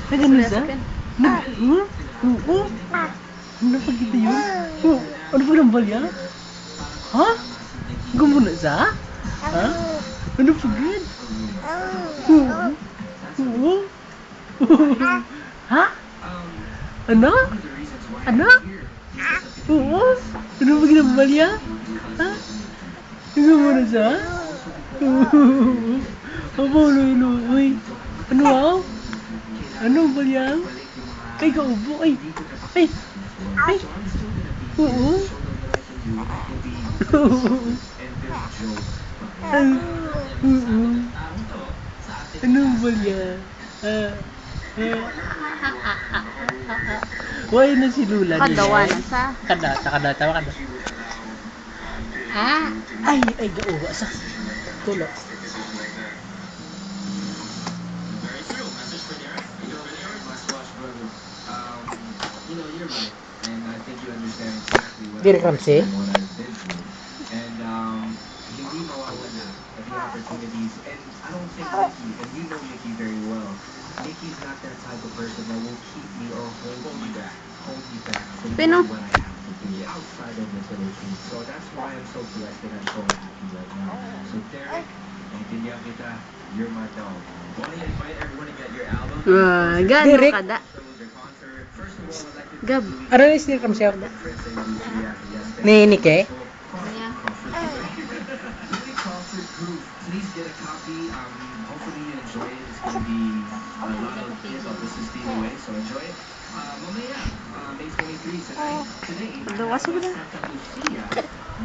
Ay, ganun siya? Oo. Ano pa kita yun? Ano pa nambal yan? Ha? Gumuna siya? Ha? Ano pa gan? Oo. Ha? Ano? Ano? Oo. Ano pa ginambal yan? Ha? Gumuna siya? Apa ulo-ulo? Uy. Ano wow? Ano ba yan? Ay, kaubo. Ay. Ay. Ay. Oo. Ano ba yan? Why na si Lula nila? Kadawa na sa. Kada. Ay, gauwa sa. Tulo. Dire Ramsey? And hindi mawawala the opportunities. And I don't think Mickey, and you know Mickey very well, Mickey's not that type of person that will keep me or hold me back from Pino? doing what I have to do outside of the Philippines. So that's why I'm so blessed and I'm so happy right now. So Derek, naintindihan kita, you're my dog. Want to invite everyone to get your album? Gano'n Derek. kada? Your concert. First of all, I'd like to Gab. Ano na Dire Ramsey? Chris and Lucia. Yes, Ni Nike? Please get a copy. Hopefully you enjoy it. It's going to be a lot of hip-hop. This is Stevie Way, so enjoy it. Mamaya, May 23 today. Luwas mo na. Santa Lucia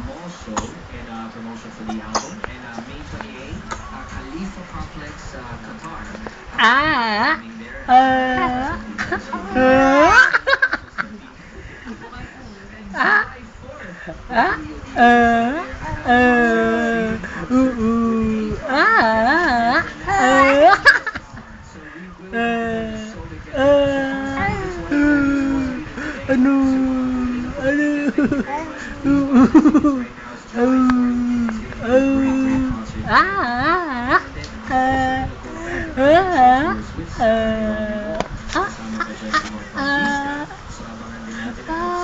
Mall Show and promotion for the album. And May 28, Khalifa Complex, Qatar.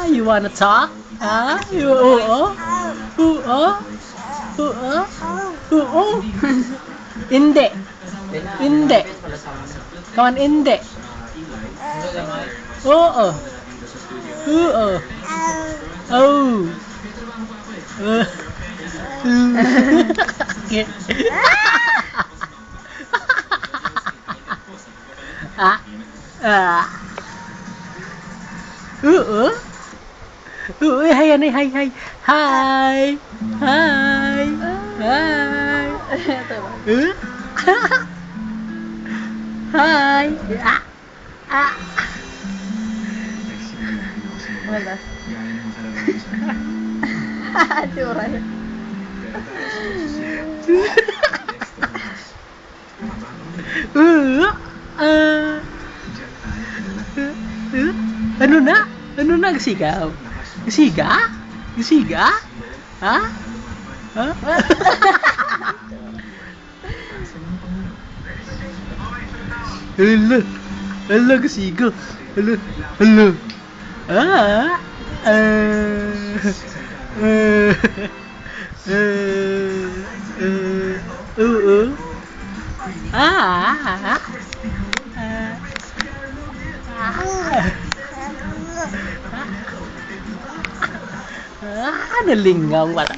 You wanna talk? Hindi. Come on, hindi. Oo. Hi. Wala. Turay. Ano na? Gasigaw? Gasiga? Ha? Hala, gasigaw. Hala. Nalingaw wala.